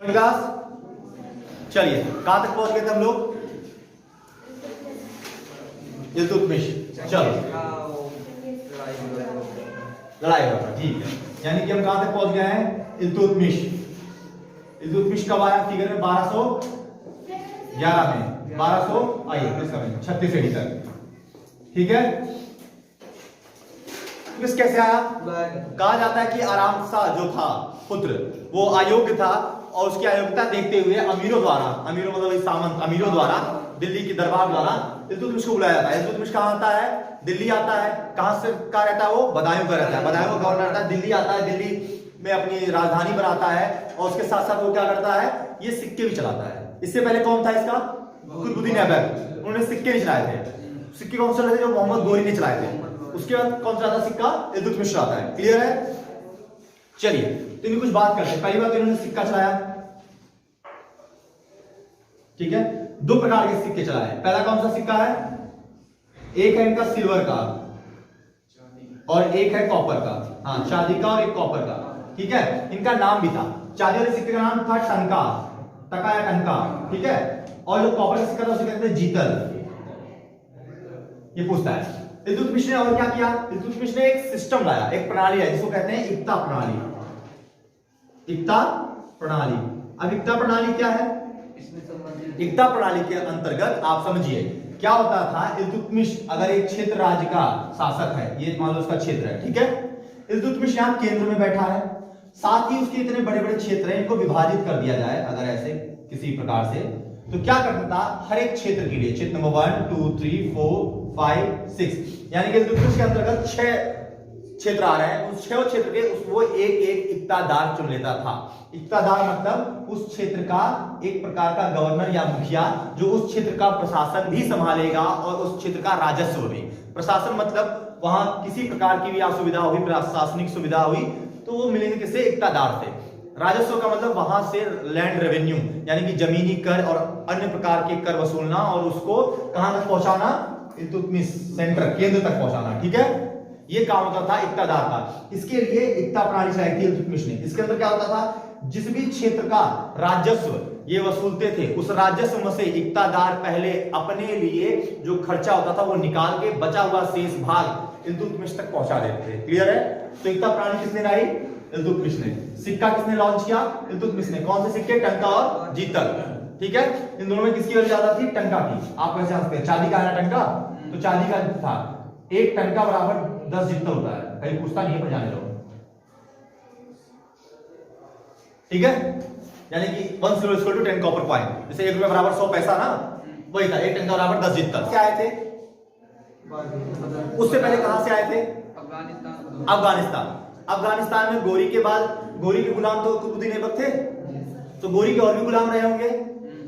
विकास, चलिए कहां तक पहुंच गए थे हम लोग? इल्तुतमिश। चलो लड़ाई हो रहा, ठीक है। यानी कि हम कहां तक पहुंच गए हैं? इल्तुतमिश। इल्तुतमिश कब आया फिगर में? 1211 में। 1200 आइए 36 एडी तक, ठीक है। किस कैसे आया? कहा जाता है कि आराम सा जो था पुत्र वो अयोग्य था और उसकी अयोग्यता देखते हुए अमीरों द्वारा, अमीरों मतलब सामंत, अमीरों द्वारा दिल्ली की दरबार द्वारा इल्तुतमिश को बुलाया जाता है। इल्तुतमिश कहां आता है? दिल्ली आता है। कहां से का रहता है वो? बदायूं का रहता है। बदायूं का गवर्नर रहता है, दिल्ली आता है, दिल्ली में अपनी राजधानी बनाता है और उसके साथ साथ वो क्या करता है? ये सिक्के भी चलाता है। इससे पहले कौन था इसका? कुतुबुद्दीन ऐबक। उन्होंने सिक्के नहीं चलाए थे। सिक्के कौन से चलाए थे? जो मोहम्मद गोरी ने चलाए थे। उसके बाद कौन सा था सिक्का? इल्तुतमिश आता है। क्लियर है? चलिए तो इनकी कुछ बात करते हैं। पहली बात इन्होंने सिक्का चलाया, ठीक है। दो प्रकार के सिक्के चलाए। पहला कौन सा सिक्का है? एक है इनका सिल्वर का और एक है कॉपर का। हाँ, चांदी का और एक कॉपर का, ठीक है। इनका नाम भी था। चांदी वाले सिक्के का नाम था टंका, टका या टंका, ठीक है। और जो कॉपर का सिक्का था उसे कहते हैं जीतल। ये पूछता है इल्तुतमिश ने और क्या किया? इल्तुतमिश ने एक सिस्टम लाया, एक प्रणाली है जिसको कहते हैं इक्ता प्रणाली। इक्ता प्रणाली। अब इक्ता प्रणाली क्या है? इक्ता प्रणाली के अंतर्गत आप समझिए क्या होता था। इल्तुतमिश अगर एक क्षेत्र राज्य का शासक है, ये मान लो उसका क्षेत्र है, ठीक है। इल्तुतमिश यहाँ केंद्र में बैठा है, साथ ही उसके इतने बड़े बड़े क्षेत्र हैं, इनको विभाजित कर दिया जाए अगर ऐसे किसी प्रकार से, तो क्या करता था? हर एक क्षेत्र के लिए क्षेत्र नंबर 1 2 3 4 5 6 यानी कि इल्तुतमिश के अंतर्गत 6 क्षेत्र आ रहे हैं। उस 6 क्षेत्र के वो एक एक इक्तादार चुन लेता था। इक्तादार मतलब उस क्षेत्र का एक प्रकार का गवर्नर या मुखिया जो उस क्षेत्र का प्रशासन भी संभालेगा और उस क्षेत्र का राजस्व भी। प्रशासन मतलब वहां किसी प्रकार की भी असुविधा हुई, प्रशासनिक सुविधा हुई तो वो मिलेंगे किससे? इक्तादार से। राजस्व का मतलब वहां से लैंड रेवेन्यू यानी कि जमीनी कर और अन्य प्रकार के कर वसूलना और उसको कहां तक पहुंचाना? इल्तुतमिश सेंटर, केंद्र तक पहुंचाना, ठीक है। ये काम होता था इक्तादार का। इसके लिए इक्ता प्रणाली चलाई थी इल्तुतमिश ने। इसके अंदर क्या होता था? जिस भी क्षेत्र का राजस्व ये वसूलते थे उस राजस्व में से इक्तादार पहले अपने लिए जो खर्चा होता था वो निकाल के बचा हुआ शेष भाग इल्तुतमिश तक पहुंचा देते थे। क्लियर है? तो इक्ता प्रणाली किसने लाई? इल्तुतमिश ने। सिक्का किसने लॉन्च किया? इल्तुतमिश ने। कौन से सिक्के? टंका और जीतल, ठीक है। इन दोनों में किसकी वजह ज्यादा थी? टंका की। आप कैसे जानते हैं? चांदी का है ना टंका, तो चांदी का था। एक टंका बराबर 10 जीतल होता है। कहीं पूछता नहीं है, पर जाने लो, ठीक है। यानी कि 1 silver equal to 10 copper coin. जैसे 1 रुपया बराबर 100 पैसा ना, वही था। एक टंका बराबर 10 जीतल। क्या आए थे? उससे पहले कहां से आए थे? अफगानिस्तान। अफगानिस्तान में गोरी के बाद गोरी के गुलाम तो कुतुबुद्दीन ऐबक थे, तो गोरी के और भी गुलाम रहे होंगे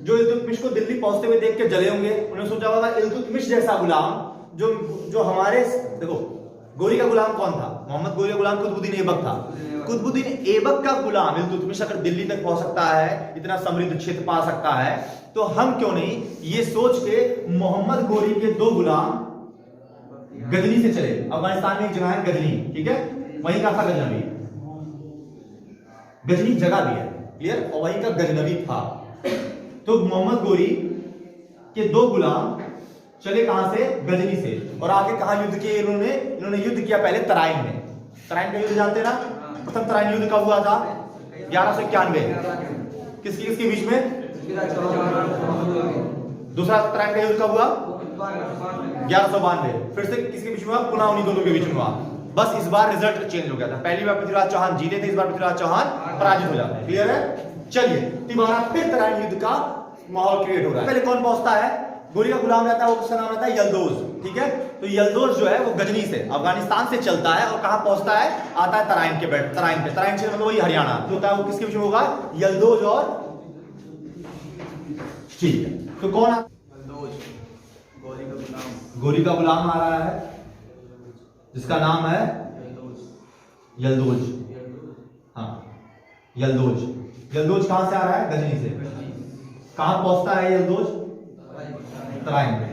जो इल्तुतमिश को दिल्ली पहुंचते हुए देख के जले होंगे। उन्होंने सोचा होगा इल्तुतमिश जैसा गुलाम जो हमारे, देखो गोरी का गुलाम कौन था? मोहम्मद गोरी का गुलाम कुतुबुद्दीन ऐबक था। कुतुबुद्दीन ऐबक का गुलाम इल्तुतमिश अगर दिल्ली तक पहुंच सकता है, इतना समृद्ध क्षेत्र पा सकता है, तो हम क्यों नहीं? ये सोच के मोहम्मद गोरी के 2 गुलाम गजनी से चले। अफगानिस्तान में एक जगह है गजनी, ठीक है। वहीं का था गजनवी। गजनी जगह भी है, क्लियर, और वहीं का गजनवी था। तो मोहम्मद गोरी के 2 गुलाम चले कहां से? गजनी से। और आगे कहां युद्ध किए इन्होंने युद्ध किया पहले तराइन में। तराइन का युद्ध जानते हैं ना? प्रथम तराइन युद्ध कब हुआ था? 1191। किसके बीच में? दूसरा तराइन का युद्ध कब हुआ? 1192। फिर से किसके बीच में हुआ? पुनः उन्हीं दोनों के बीच में हुआ। बस इस बार रिजल्ट चेंज हो गया था। पहली बार पृथ्वीराज चौहान जीते थे, इस बार पृथ्वीराज चौहान पराजित हो जाते हैं। क्लियर है? चलिए तिबारा फिर तराइन युद्ध का माहौल क्रिएट हो रहा है। पहले कौन पहुंचता है? गोरी का गुलाम रहता है, वो उसका नाम रहता है यल्दोज, ठीक है। तो यल्दोज जो है वो गजनी से, अफगानिस्तान से चलता है और कहां पहुंचता है? आता है तराइन के बेट, तराइन पे। तराइन से मतलब वही हरियाणा जो होता है, वो किसके बीच में होगा? यल्दोज और, ठीक है। तो कौन? गोरी का गुलाम आ रहा है जिसका नाम है यल्दोज। हाँ, यल्दोज। यल्दोज कहां से आ रहा है? गजनी से। कहां पहुंचता है यल्दोज? तराइन पे।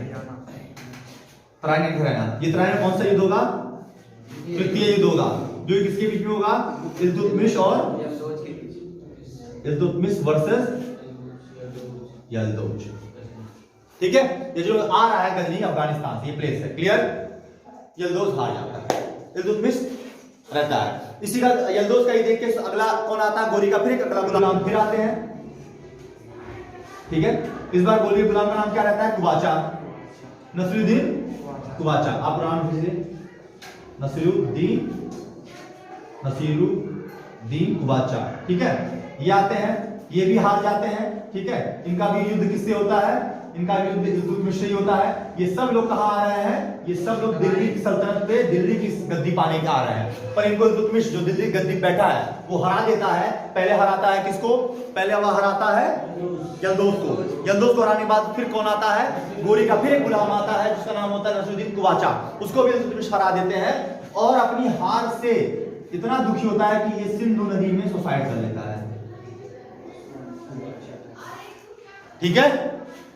तराइन ये तराइन में कौन सा युद्ध होगा? तृतीय युद्ध होगा, जो किसके बीच में होगा? इल्तुतमिश और इल्तुतमिश वर्सेस यल्दौज। ठीक है, ये जो आ रहा है गजनी अफगानिस्तान से, ये प्लेस है, क्लियर। यल्दौज हार जाता है, इल्तुतमिश रहता है। इसी का यल्दौज का ही देख के अगला कौन आता है, गोरी का फिर अगला गुलाम फिर आते हैं। ठीक है, इस बार गोरी गुलाम का नाम क्या रहता है, कुबाचा, नसीरुद्दीन कुबाचा। आप नाम भेजिए, नसीरुद्दीन कुबाचा। ठीक है, ये आते हैं, ये भी हार जाते हैं। ठीक है, इनका भी युद्ध किससे होता है, इनका युद्ध इल्तुतमिश से ही होता है। ये सब लोग कहां आ रहे हैं, ये सब लोग दिल्ली की सल्तनत पे दिल्ली की गद्दी पाने के आ रहे हैं। पर इनको इल्तुतमिश जो दिल्ली गद्दी बैठा है वो हरा देता है। पहले हराता है किसको, पहले वह हराता है यल्दौज को। यल्दौज को हराने के बाद फिर कौन आता है, गोरी का फिर एक गुलाम आता है जिसका नाम होता है नसीरुद्दीन कुबाचा। उसको भी इल्तुतमिश हरा देते हैं और अपनी हार से इतना दुखी होता है कि ये सिंधु नदी में सुसाइड कर लेता है। ठीक है,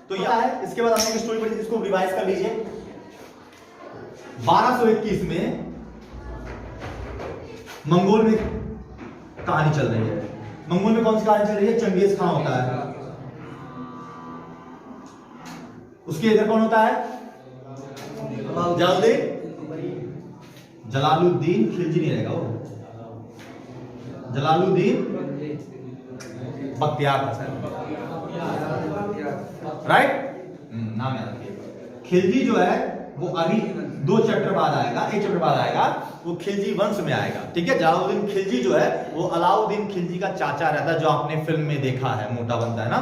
तो यह है। इसके बाद हमने एक स्टोरी पढ़ी, इसको रिवाइज कर लीजिए। 1221 में मंगोल में कहानी चल रही है। मंगोल में कौन सी कहानी चल रही है, चंगेज खान होता है, उसके इधर कौन होता है, जलालुद्दीन खिलजी नहीं रहेगा वो, जलालुद्दीन बख्तियार था, राइट, नाम याद रखिए। खिलजी जो है वो अभी 2 चैप्टर बाद आएगा, 1 चैप्टर बाद आएगा, वो खिलजी वंश में आएगा। ठीक है, जलालुद्दीन खिलजी जो है वो अलाउद्दीन खिलजी का चाचा रहता है, जो आपने फिल्म में देखा है, मोटा बनता है ना,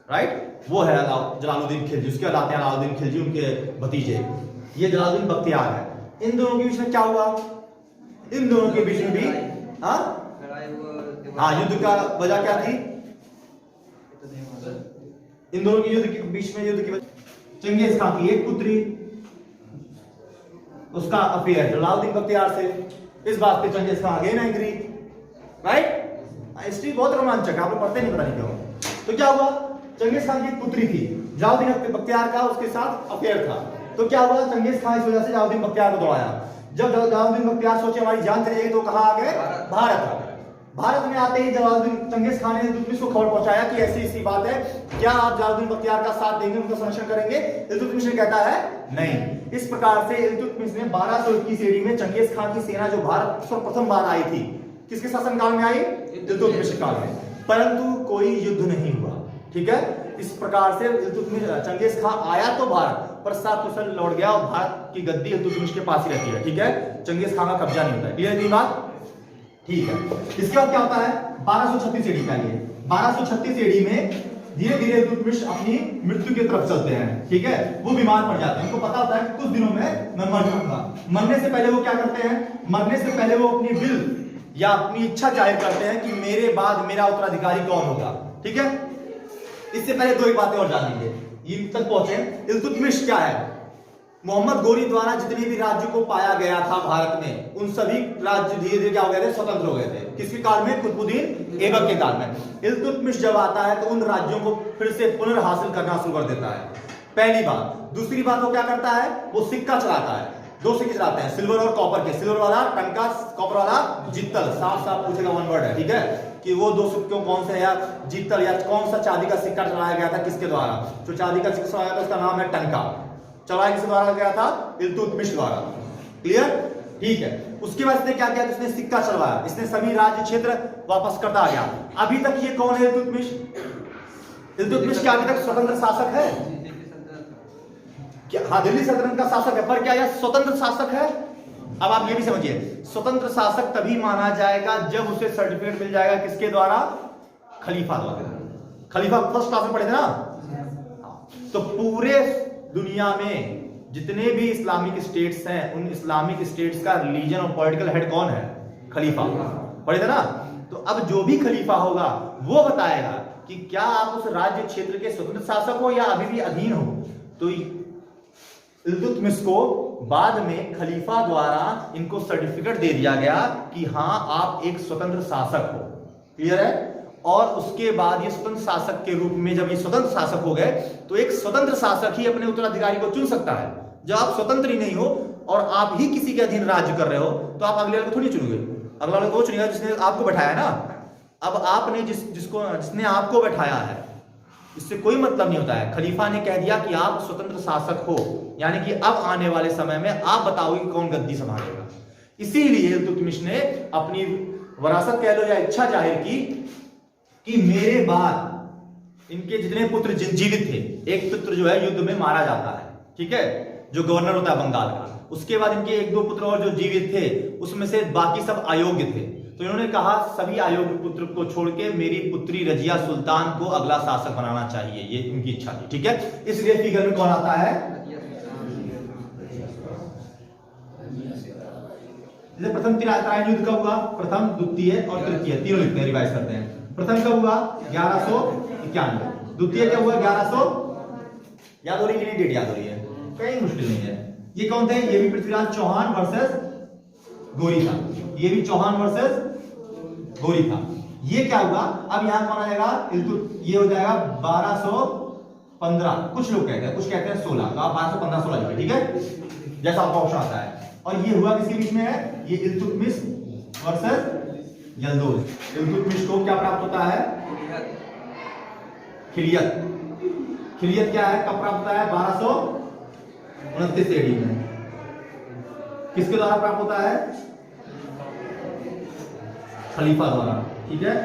राइट, वो है जलालुद्दीन खिलजी। उसके बाद आते हैं अलाउद्दीन खिलजी, उनके भतीजे, ये जलालुद्दीन बख्तियार है। इन दोनों के बीच में क्या हुआ, इन दोनों के बीच में भी युद्ध का वजह क्या थी, इन दोनों के युद्ध के बीच में युद्ध की वजह चंगेज खान की एक पुत्री, उसका अफेयर जलालुद्दीन बख्तियार से। इस बात पे Genghis Khan again angry, right. History बहुत रोमांचक है, आप लोग पढ़ते नहीं, पता नहीं क्यों। तो क्या हुआ, चंगेज खान की एक पुत्री थी, जलालुद्दीन बख्तियार का उसके साथ अफेयर था। तो क्या हुआ, चंगेज खान इस वजह से जलालुद्दीन बख्तियार को दौड़ाया। जब जलालुद्दीन बख्तियार सोचे हमारी जान चली जाएगी, तो कहां आ गए, भारत आ गए। भारत में आते ही जलालुद्दीन चंगेज खान ने इल्तुतमिश को खबर पहुंचाया कि ऐसी ऐसी बात है, क्या आप जलालुद्दीन बख्तियार का साथ देंगे, उनका संरक्षण करेंगे। इल्तुतमिश ने कहता है नहीं। इस प्रकार से इल्तुतमिश ने 1221 ईस्वी में चंगेज खान की सेना जो भारत पर प्रथम बार आई थी, किसके शासनकाल में आई, इल्तुतमिश काल में, परंतु कोई युद्ध नहीं हुआ। ठीक है, इस प्रकार से इल्तुतमिश चंगेज खान आया तो भारत, पर सकुशल लौट गया और भारत की गद्दी इल्तुतमिश के पास ही रहती है। ठीक है, चंगेज खान का कब्जा नहीं होता है, क्लियर है बात, ठीक है। इसके बाद क्या होता है, 1236 ईडी का, ये 1236 ईडी में धीरे धीरे इल्तुतमिश अपनी मृत्यु की तरफ चलते हैं। ठीक है, वो बीमार पड़ जाते हैं, उनको पता होता है कुछ दिनों में मैं मर जाऊंगा। मरने से पहले वो क्या करते हैं, मरने से पहले वो अपनी विल या अपनी इच्छा जाहिर करते हैं कि मेरे बाद मेरा उत्तराधिकारी कौन होगा। ठीक है, इससे पहले 2 बातें और जान लीजिए, ये तक पहुंचे। इल्तुतमिश क्या है, मोहम्मद गोरी द्वारा जितने भी राज्य को पाया गया था भारत में, उन सभी राज्य धीरे धीरे क्या हो गए थे, स्वतंत्र हो गए थे। किसके काल में, कुतुबुद्दीन ऐबक के काल में। इल्तुतमिश जब आता है तो उन राज्यों को फिर से पुनर्हासिल करना शुरू कर देता है, पहली बात। दूसरी बात वो क्या करता है, वो सिक्का चलाता है, 2 सिक्के चलाते हैं, सिल्वर और कॉपर के। सिल्वर वाला टंका, कॉपर वाला जित्तल, साफ साफ पूछेगा, 1 वर्ड है। ठीक है, कि वो 2 सिक्कों कौन से, या जित्तल या कौन सा चांदी का सिक्का चलाया गया था, किसके द्वारा। जो चांदी का सिक्का चलाया था उसका नाम है टंका, चलाया किसके द्वारा गया था, इल्तुतमिश द्वारा, क्लियर, ठीक है। उसके बाद इसने क्या किया, इसने सिक्का चलवाया, इसने सभी राज्य क्षेत्र वापस करता गया। अभी तक ये कौन है, इल्तुतमिश। इल्तुतमिश क्या अभी तक स्वतंत्र शासक है क्या, हाँ, दिल्ली सल्तनत का शासक है, पर क्या यह स्वतंत्र शासक है। अब आप ये भी समझिए, स्वतंत्र शासक तभी माना जाएगा जब उसे सर्टिफिकेट मिल जाएगा, किसके द्वारा, खलीफा द्वारा। खलीफा फर्स्ट क्लास में पढ़े थे ना। तो पूरे दुनिया में जितने भी इस्लामिक स्टेट्स हैं, उन इस्लामिक स्टेट्स का रिलीजन और पॉलिटिकल हेड कौन है, खलीफा, पढ़े थे ना। तो अब जो भी खलीफा होगा वो बताएगा कि क्या आप उस राज्य क्षेत्र के स्वतंत्र शासक हो या अभी भी अधीन हो। तो इल्तुतमिश को बाद में खलीफा द्वारा इनको सर्टिफिकेट दे दिया गया कि हां आप एक स्वतंत्र शासक हो, क्लियर है। और उसके बाद ये स्वतंत्र शासक के रूप में, जब ये स्वतंत्र शासक हो गए, तो एक स्वतंत्र शासक ही अपने उत्तराधिकारी को चुन सकता है। जब आप स्वतंत्र ही नहीं हो और आप ही किसी के अधीन राज्य कर रहे हो, तो आप अगले वाले को थोड़ी चुनोगे, अगला वाले को चुनेगा जिसने आपको बैठाया ना। अब आपने जिसने आपको बैठाया है, इससे कोई मतलब नहीं होता है। खलीफा ने कह दिया कि आप स्वतंत्र शासक हो, यानी कि अब आने वाले समय में आप बताओगे कि कौन गद्दी संभालेगा। इसीलिए इल्तुतमिश ने अपनी वरासत कह लो या इच्छा जाहिर की कि मेरे बाद इनके जितने पुत्र जीवित थे, एक पुत्र जो है युद्ध में मारा जाता है, ठीक है, जो गवर्नर होता है बंगाल का, उसके बाद इनके एक दो पुत्र और जो जीवित थे उसमें से बाकी सब अयोग्य थे। तो इन्होंने कहा सभी अयोग्य पुत्र को छोड़ के मेरी पुत्री रजिया सुल्तान को अगला शासक बनाना चाहिए, ये इनकी इच्छा थी, ठीक है। इसलिए फिगर में कौन आता है? प्रथम तराइन युद्ध कब हुआ? प्रथम, द्वितीय और तृतीय, तीनों लिखते हैं, रिवाइज करते हैं। प्रथम कब हुआ? 1191। द्वितीय क्या हुआ? 1100। याद हो रही है? डेट याद हो रही है? कहीं मुश्किल नहीं है। ये कौन थे? ये भी पृथ्वीराज चौहान वर्सेस गौरी था, ये भी चौहान वर्सेस गौरी था। ये क्या हुआ? अब यहां कौन आ जाएगा? ये हो जाएगा 1215। कुछ लोग कहते हैं, कुछ कहते हैं 16, तो आप 1215 16 लिखिए, ठीक है, जैसा आपका ऑप्शन आता है। और ये हुआ किसके बीच में है? ये इल्तुतमिश वर्सेस यल्दौज। इल्तुतमिश को क्या प्राप्त होता है? खिलियत। खिलियत क्या है, कब प्राप्त होता है? 1229 एडी में। किसके द्वारा प्राप्त होता है? खलीफा द्वारा, ठीक है।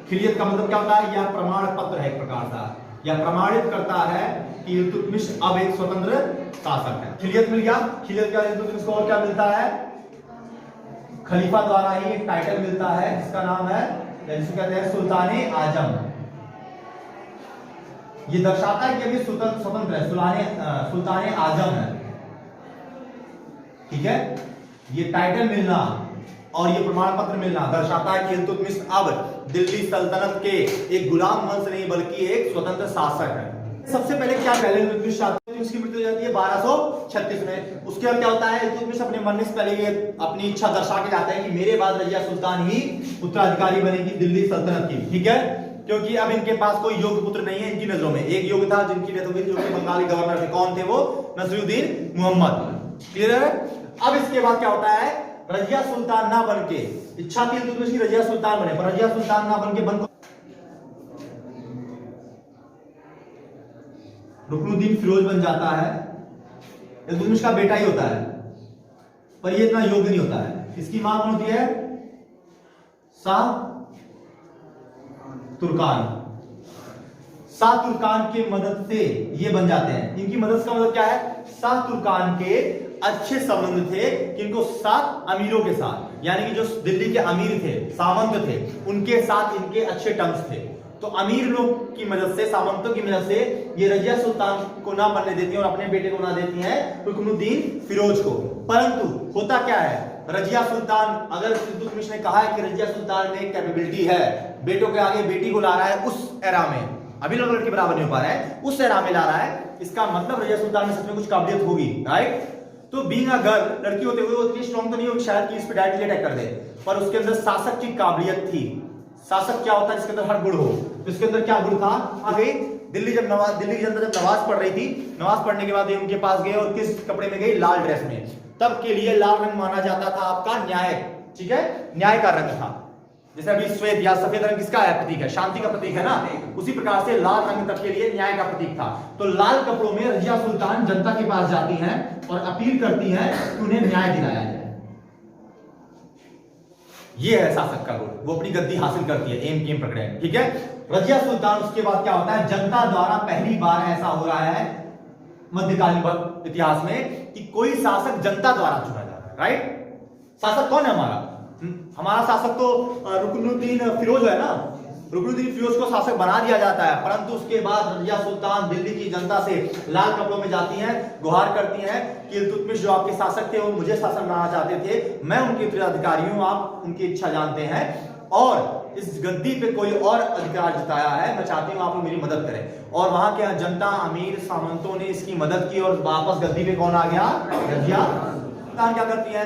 खिलियत का मतलब क्या होता है? यह प्रमाण पत्र है एक प्रकार का, यह प्रमाणित करता है कि इल्तुतमिश अब एक स्वतंत्र शासक है। खिलियत मिल गया। खिलियत का इल्तुतमिश को और क्या मिलता है? खलीफा द्वारा ही एक टाइटल मिलता है जिसका नाम है, जिसे कहते हैं सुल्ताने आजम। ये दर्शाता है कि अभी स्वतंत्र है, सुल्ताने आजम है, ठीक है। ये टाइटल मिलना और ये प्रमाण पत्र मिलना दर्शाता है कि इल्तुतमिश अब दिल्ली सल्तनत के एक गुलाम वंश नहीं बल्कि एक स्वतंत्र शासक है। सबसे पहले क्या, पहले इल्तुतमिश उसकी मृत्यु हो जाती है 1236 में। उसके बाद क्या होता है? इल्तुतमिश अपने मरने से पहले ये अपनी इच्छा दर्शा के जाता है कि मेरे बाद रजिया सुल्तान ही उत्तराधिकारी बनेगी दिल्ली सल्तनत की, ठीक है, क्योंकि अब इनके पास कोई योग्य पुत्र नहीं है इनकी नजरों में। एक योग्य था जिनकी डेथ हो गई, जो कि बंगाली गवर्नर थे। कौन थे वो? नसरुद्दीन मोहम्मद। क्लियर है? अब इसके बाद क्या होता है? रजिया सुल्तान ना बनके, इच्छा थी इल्तुतमिश की रजिया सुल्तान बने, पर रजिया सुल्तान ना बनके रुकनुद्दीन फिरोज बन जाता है। इल्तुतमिश का बेटा ही होता है, पर ये इतना योग्य नहीं होता है। इसकी मां कौन होती है? शाह तुर्कान। शाह तुर्कान की मदद से ये बन जाते हैं। इनकी मदद का मतलब क्या है? शाह तुर्कान के अच्छे संबंध थे, किनको साथ? अमीरों के साथ, यानी कि जो दिल्ली के अमीर थे, सामंत थे, उनके साथ इनके अच्छे टर्म्स थे। तो अमीर लोग की मदद से, सामंतों की मदद से ये रजिया सुल्तान को ना बनने देती हैं और अपने बेटे को बना देती हैं रुकनुद्दीन फिरोज को। परंतु होता क्या है? रजिया सुल्तान, अगर इल्तुतमिश ने कहा है कि रजिया सुल्तान में कैपेबिलिटी है, बेटों के आगे बेटी को ला रहा है उस एरा में, अभी लोग लड़के बराबर नहीं हो पा रहे हैं, उस एरा में ला रहा है, इसका मतलब रजिया सुल्तान में सच में कुछ काबिलियत होगी, राइट। तो बीइंग अ गर्ल, लड़की होते हुए वो इतनी स्ट्रॉन्ग तो नहीं होगी शायद कि इस पे डायरेक्टली अटैक कर दे, पर उसके अंदर शासक की काबिलियत थी। शासक क्या होता है? जिसके अंदर हर गुण हो। तो इसके अंदर क्या गुण था? आ गई दिल्ली की जनता जब नमाज पढ़ रही थी, नमाज पढ़ने के बाद उनके पास गए और किस कपड़े में गई? लाल ड्रेस में। तब के लिए लाल रंग माना जाता था आपका न्याय, ठीक है, न्याय का रंग था। जैसे अभी श्वेत या सफेद रंग किसका है? प्रतीक है, शांति का प्रतीक है ना। उसी प्रकार से लाल रंग तब के लिए न्याय का प्रतीक था। तो लाल कपड़ों में रजिया सुल्तान जनता के पास जाती हैं और अपील करती हैं कि उन्हें न्याय दिलाया जाए। ये है शासक का गुण, वो अपनी गद्दी हासिल करती है, एम केम पकड़े, ठीक है। रजिया सुल्तान, उसके बाद क्या होता है? जनता द्वारा पहली बार ऐसा हो रहा है मध्यकालीन इतिहास में कि कोई शासक जनता द्वारा चुना जा रहा है, राइट। शासक कौन है हमारा? हमारा शासक तो रुकनुद्दीन फिरोज है ना। रुकनुद्दीन फिरोज को शासक बना दिया जाता है, परंतु उसके बाद रजिया सुल्तान दिल्ली की जनता से लाल कपड़ों में जाती हैं, गुहार करती हैं कि इल्तुतमिश जो आपके शासक थे वो मुझे शासक बनाना चाहते थे, मैं उनके उत्तराधिकारी हूं, आप उनकी इच्छा जानते हैं और इस गद्दी पे कोई और अधिकार जताया है, मैं चाहती हूं आप लोग मेरी मदद करें। और वहां के जनता, अमीर, सामंतों ने इसकी मदद की और वापस गद्दी पे कौन आ गया? रजिया सुल्तान। क्या करती है?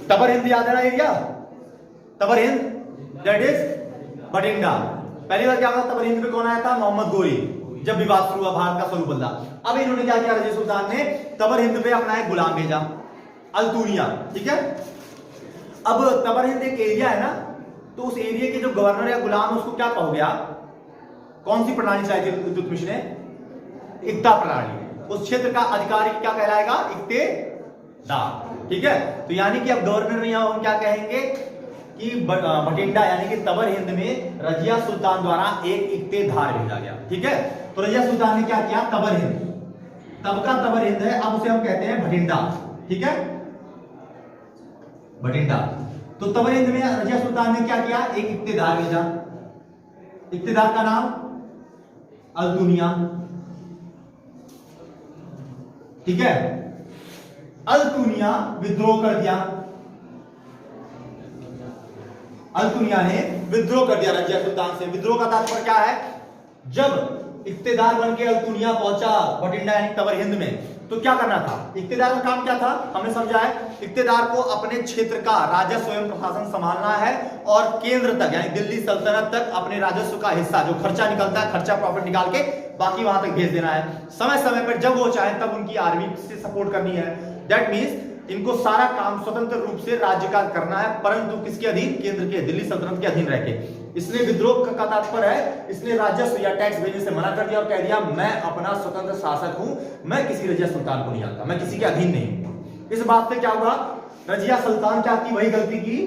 तबर हिंद याद है ना area? Tabar Hind, that is Bathinda. पहली बार क्या हुआ? तबर हिंद पे कौन आया था? मोहम्मद गोरी, जब विवाद शुरू हुआ, भारत का स्वरूप बदला। अब इन्होंने क्या किया? रजिया सुल्तान ने तबर हिंद पे अपना एक गुलाम भेजा, अल्तूनिया, ठीक है। अब तबर हिंद एक एरिया है ना, तो उस एरिया के जो गवर्नर या गुलाम है उसको क्या कहोगे आप? कौन सी प्रणाली चलाई थी इल्तुतमिश ने? इक्ता प्रणाली। उस क्षेत्र का अधिकारी क्या कहलाएगा? इक्तेदार। ठीक है, तो यानी कि अब गवर्नर में हम क्या कहेंगे कि भटिंडा यानी कि तबर हिंद में रजिया सुल्तान द्वारा एक इक्तेदार भेजा गया। ठीक है, तो रजिया सुल्तान ने क्या किया? तबर हिंद, तब का तबर हिंद है, अब उसे हम कहते हैं भटिंडा। ठीक है, भटिंडा। तो तबर हिंद में रजिया सुल्तान ने क्या किया? एक इक्तेदार भेजा। इक्तेदार का नाम अल्तुनिया। ठीक है, अल्तुनिया विद्रोह कर दिया। अल्तुनिया ने विद्रोह कर दिया रजिया सुल्तान से। विद्रोह का तात्पर्य क्या है? जब इक्तेदार बन के अल्तुनिया पहुंचा भटिंडा यानी तबर हिंद में, तो क्या करना था? इक्तेदार का काम क्या था? हमने समझा है, इक्तेदार को अपने क्षेत्र का राजस्व एवं प्रशासन संभालना है और केंद्र तक यानी दिल्ली सल्तनत तक अपने राजस्व का हिस्सा जो खर्चा निकलता है, खर्चा प्रॉफिट निकाल के बाकी वहां तक भेज देना है। समय समय पर जब वो चाहे तब उनकी आर्मी से सपोर्ट करनी है। दैट मीन्स इनको सारा काम स्वतंत्र रूप से राज्य का करना है, परंतु किसके अधीन? केंद्र के, दिल्ली सल्तनत के अधीन रहके। इसलिए विद्रोह का तात्पर्य है इसने राजस्व या टैक्स भेजने से मना कर दिया और कह दिया मैं अपना स्वतंत्र शासक हूं, मैं किसी रजिया सुल्तान को नहीं जानता, मैं किसी के अधीन नहीं हूं। इस बात से क्या हुआ? रजिया सुल्तान क्या की? वही गलती की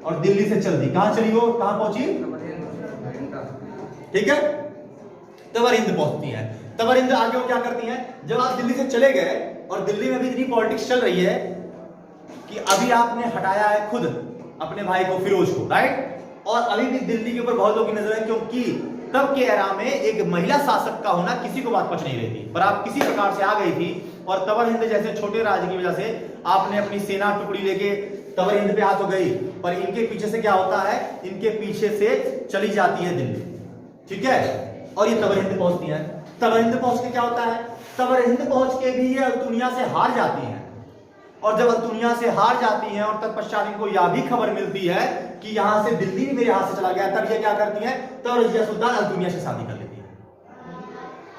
और दिल्ली से चल दी। कहां चली वो? कहां पहुंची? ठीक है, तबर हिंद पहुंचती है। तबर हिंद आगे वो क्या करती है? जब आप दिल्ली से चले गए और दिल्ली में भी इतनी पॉलिटिक्स चल रही है कि अभी आपने हटाया है खुद अपने भाई को, फिरोज को, राइट? और अभी भी दिल्ली के ऊपर बहुत लोगों की नजर है, क्योंकि तब के एरा में एक महिला शासक का होना किसी को बात पच नहीं रही थी, पर आप किसी प्रकार से आ गई थी और तबर हिंद जैसे छोटे राज्य की वजह से आपने अपनी सेना टुकड़ी लेके तबर हिंद पे आ तो गई, पर इनके पीछे से क्या होता है? इनके पीछे से चली जाती है दिल्ली। ठीक है, और ये तबर हिंद पहुंचती है। तबर हिंद पहुंच के क्या होता है? तबर हिंद पहुंच के भी ये अल्तुनिया से हार जाती हैं, और जब अल्तुनिया से हार जाती हैं और तत्पश्चात इनको यह भी खबर मिलती है कि यहां से दिल्ली भी मेरे हाथ से चला गया, तब ये क्या करती हैं? तब रजिया सुल्तान अल्तुनिया से शादी कर लेती है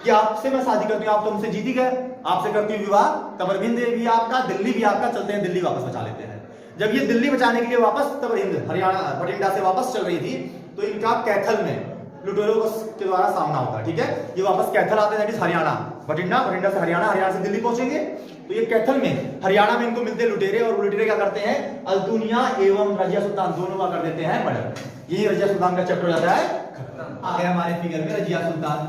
कि आपसे मैं शादी करती हूं, आप तो मुझसे जीती गए, आपसे करती हूं विवाह, तबर हिंद भी आपका, दिल्ली भी आपका, चलते हैं दिल्ली वापस बचा लेते हैं। जब ये दिल्ली बचाने के लिए वापस तबर हिंद हरियाणा भटिंडा से वापस चल रही थी, तो इनका कैथल में लुटेरों के द्वारा सामना होता है। ठीक है, ये वापस कैथल आते हैं, हरियाणा, भटिंडा, भटिंडा से हरियाणा, हरियाणा से दिल्ली पहुंचेंगे, तो ये कैथल में हरियाणा में इनको मिलते लुटेरे, और लुटेरे क्या करते हैं? अल्तुनिया एवं रजिया सुल्तान दोनों का कर देते हैं मर्डर। यही रजिया सुल्तान का चैप्टर हो जाता है खत्म। आ गया हमारे फिगर में रजिया सुल्तान।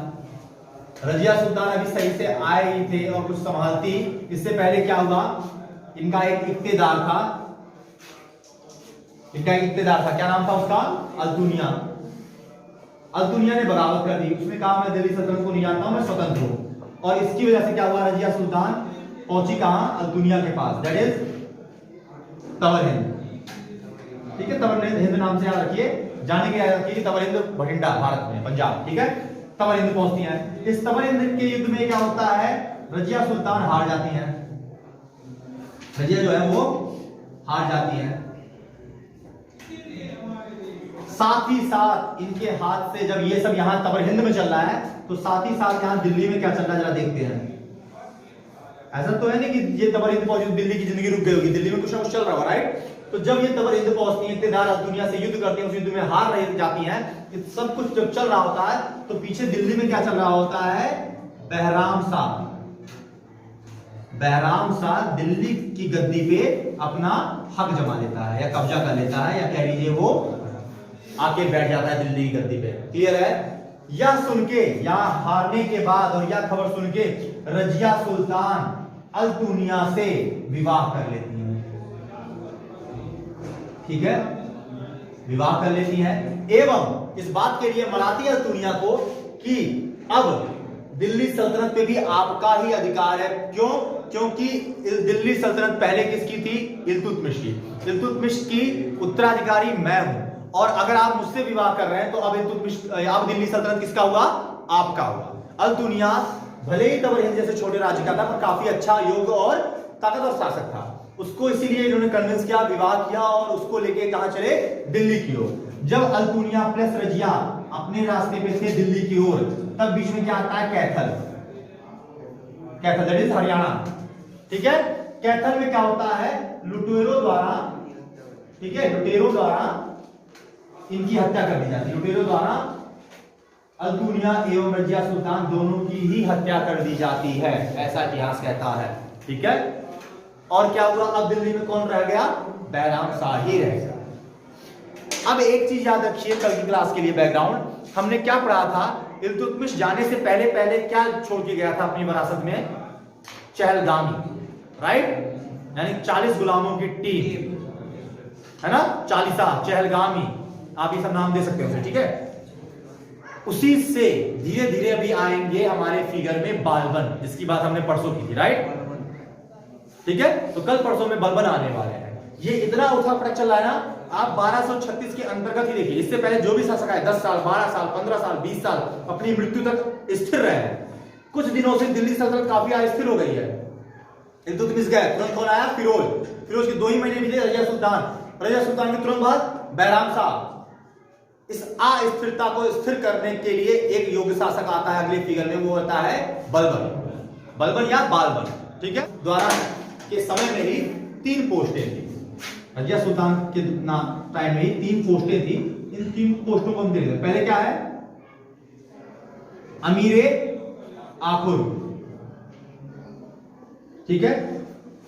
रजिया सुल्तान अभी सही से आए ही थे और कुछ संभालती। इससे पहले क्या हुआ? इनका एक इक्तेदार था, इनका एक इक्तेदार था, क्या नाम था उसका? अल्तुनिया। अल्तुनिया ने बगावत कर दी, उसने कहा मैं दिल्ली सल्तनत को नहीं जानता हूं, मैं स्वतंत्र हूं, और इसकी वजह से क्या हुआ? रजिया सुल्तान पहुंची कहां? अल्तुनिया के पास, दैट इज तबर हिंद। ठीक है, तबर हिंद नाम से याद रखिए, जाने के याद रखिए, तबर हिंद भटिंडा भारत में, पंजाब। ठीक है, तबर हिंद पहुंचती हैं। इस तबर हिंद के युद्ध में क्या होता है? रजिया सुल्तान हार जाती हैं, रजिया जो है वो हार जाती हैं। साथ ही साथ इनके हाथ से जब ये सब यहां तबर हिंद में चल रहा है, तो साथ ही साथ यहां दिल्ली में क्या चल रहा है जरा देखते हैं। ऐसा तो है नहीं कि ये तबर हिंद पहुंची दिल्ली की जिंदगी रुक गई होगी, दिल्ली में कुछ ना कुछ चल रहा होगा, राइट? तो जब ये तबर हिंद पहुंचती है, इक्तेदार अल्तुनिया से युद्ध करती है, उस युद्ध में हार रही जाती हैं, ये सब कुछ जब चल रहा होता है, तो पीछे दिल्ली में क्या चल रहा होता है? बहराम शाह, बहराम शाह दिल्ली की गद्दी पे अपना हक जमा लेता है या कब्जा कर लेता है, या कह लीजिए वो आके बैठ जाता है दिल्ली की गद्दी पे। क्लियर है? यह सुन के, यहां हारने के बाद और यह खबर सुन के रजिया सुल्तान अल्तुनिया से विवाह कर लेती है। ठीक है, विवाह कर लेती है एवं इस बात के लिए मनाती है अल्तुनिया को कि अब दिल्ली सल्तनत पे भी आपका ही अधिकार है। क्यों? क्योंकि दिल्ली सल्तनत पहले किसकी थी? इल्तुतमिश की। इल्तुतमिश की उत्तराधिकारी मैं हूं, और अगर आप मुझसे विवाह कर रहे हैं तो अब दिल्ली सल्तनत किसका हुआ? आपका हुआ। अल्तुनिया भले ही तबर हिंद जैसे छोटे राज्य का था, पर काफी अच्छा, योग्य और ताकतवर शासक था। उसको इसीलिए इन्होंने कन्विंस किया, विवाह किया और उसको लेके कहां चले? दिल्ली की ओर। जब अल्तुनिया प्लस रजिया अपने रास्ते पे थे दिल्ली की ओर, तब बीच में क्या आता है? Kaithal, Kaithal that is Haryana. ठीक है, कैथल में क्या होता है? लुटेरों द्वारा, ठीक है, लुटेरों द्वारा इनकी हत्या कर दी जाती है। लुटेरों द्वारा अल्तुनिया एवं रजिया सुल्तान दोनों की ही हत्या कर दी जाती है, ऐसा इतिहास कहता है। ठीक है, और क्या हुआ, अब दिल्ली में कौन रह गया, बैराम शाह ही रह गया। अब एक चीज याद रखिए कल की क्लास के लिए बैकग्राउंड, हमने क्या पढ़ा था, इल्तुतमिश जाने से पहले पहले क्या छोड़ के गया था अपनी विरासत में, चहलगामी, राइट, यानी 40 गुलामों की टीम है ना, चालीसा, चहलगामी, आप ये सब नाम दे सकते हो उसे, ठीक है। उसी से धीरे धीरे अभी आएंगे हमारे फिगर में बालबन, जिसकी बात हमने परसों की थी, राइट, ठीक है। तो कल परसों में बालबन आने वाले हैं। ये इतना उठा पटक चल रहा है ना, आप 1236 के अंतर्गत ही देखिए, इससे पहले जो भी शासक आए 10 साल 12 साल 15 साल 20 साल अपनी मृत्यु तक स्थिर रहे हैं। कुछ दिनों से दिल्ली सल्तनत काफी अस्थिर हो गई है। इल्तुतमिश गए, तुरंत कौन आया, फिरोज, फिरोज के 2 ही महीने बीते, रजिया सुल्तान, रजिया सुल्तान के तुरंत बाद बैराम शाह। इस अस्थिरता को स्थिर करने के लिए एक योग्य शासक आता है अगले फिगर में, वो होता है बलबन, बलबन या बालबन, ठीक है। द्वारा के समय में ही 3 पोस्टें थी, रजिया सुल्तान के टाइम में ही 3 पोस्टें थी। इन 3 पोस्टों को हम देख, पहले क्या है, अमीरे आखुर, ठीक है,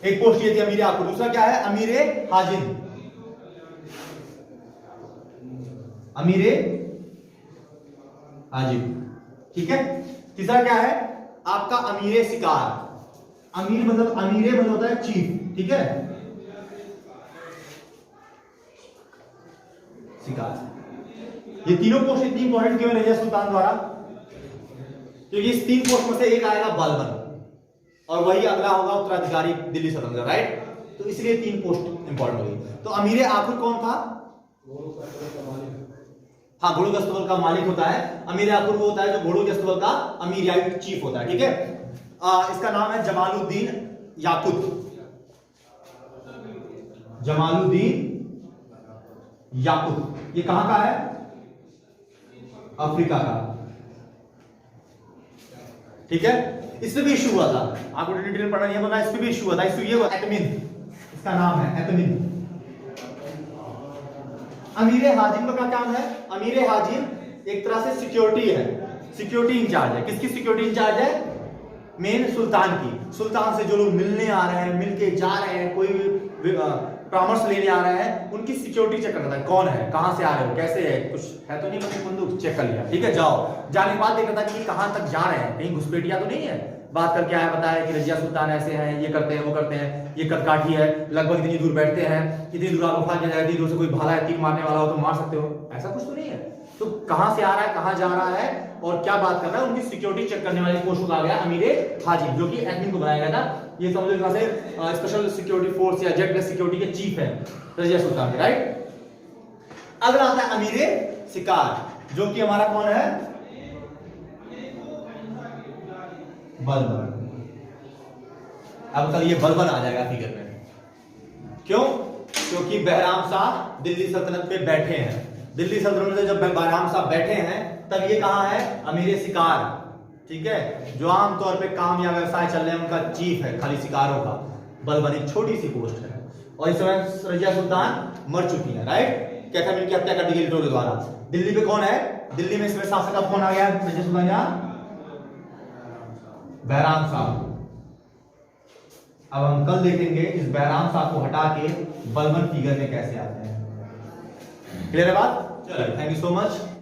एक पोस्ट ये थी अमीरे आखुर। दूसरा क्या है, अमीरे हाजिन, अमीरे हाजिन, ठीक है। तीसरा क्या है आपका, अमीरे शिकार, अमीर मतलब, अमीरे मतलब होता है चीफ, ठीक है, शिकार। ये तीनों पोस्ट इतनी इंपॉर्टेंट क्यों है रजिया सुल्तान द्वारा, क्योंकि इस 3 पोस्ट में से एक आएगा बालबन और वही अगला होगा उत्तराधिकारी दिल्ली सल्तनत, राइट। तो इसलिए 3 पोस्ट इंपॉर्टेंट होगी। तो अमीरे आखिर कौन था, हाँ, घोड़ों के अस्तबल का मालिक होता है। अमीर आखिर वो होता है जो घोड़ों के अस्तबल का अमीर या चीफ होता है, ठीक है। इसका नाम है जमालुद्दीन याकुत, जमालुद्दीन याकुत। ये कहां का है, अफ्रीका का, ठीक है। इसमें भी इश्यू हुआ था, आपको डिटेल पढ़ना नहीं है, इसमें भी इश्यू हुआ था। इश्यू ये हुआ, एतमिन इसका नाम है, एतमिन। अमीरे हाजिम का क्या काम है, अमीरे हाजिम एक तरह से सिक्योरिटी है, सिक्योरिटी इंचार्ज है। किसकी सिक्योरिटी इंचार्ज है, मेन सुल्तान की। सुल्तान से जो लोग मिलने आ रहे हैं, मिलके जा रहे हैं, कोई भी परामर्श लेने आ रहे हैं, उनकी सिक्योरिटी चेक करता है, कौन है, कहां से आ रहे हो, कैसे है, कुछ है तो नहीं, बंदूक चेक कर लिया, ठीक है, जाओ। जाने के बाद देखता था कि कहां तक जा रहे हैं, कहीं घुसपैठिया तो नहीं है। बात करके आया, बताया कि रजिया सुल्तान ऐसे हैं, ये करते हैं, वो करते हैं, ये कदकाठी है, लगभग इतनी दूर बैठते हैं, इतनी दूर आपको खा जाएगा, इतनी दूर से कोई भाला है, तीर मारने वाला हो तो मार सकते हो, ऐसा कुछ तो नहीं है। तो कहां से आ रहा है, कहां जा रहा है और क्या बात कर रहा है, उनकी सिक्योरिटी चेक करने वाले पोस्ट को आ गया अमीरे हाजिम, जो कि एडमिन को बनाया गया था। ये समझो एक से स्पेशल सिक्योरिटी फोर्स या जेट बेस सिक्योरिटी के चीफ है रजिया सुल्तान के, राइट। अगला आता है अमीरे शिकार, जो कि हमारा कौन है, बलबन। अब कल ये बलबन आ जाएगा फिगर में, क्यों, क्योंकि बैराम शाह दिल्ली सल्तनत पे बैठे हैं। दिल्ली सल्तनत में जब बैराम शाह बैठे हैं तब ये कहां है, अमीरे शिकार, ठीक है, जो आमतौर पे काम या व्यवसाय चल रहे हैं उनका चीफ है, खाली शिकारों का। बलबन एक छोटी सी पोस्ट है और इस समय रजिया सुल्तान मर चुकी है, राइट। कैथामिन की हत्या कर दी गई लुटेरों के द्वारा। दिल्ली पे कौन है, दिल्ली में इसमें शासक अब कौन आ गया, रजिया सुल्तान या बैराम शाह। अब हम कल देखेंगे इस बैराम शाह को हटा के बलबन फिगर में कैसे आते हैं। क्लियर है बात, चलो, थैंक यू सो मच।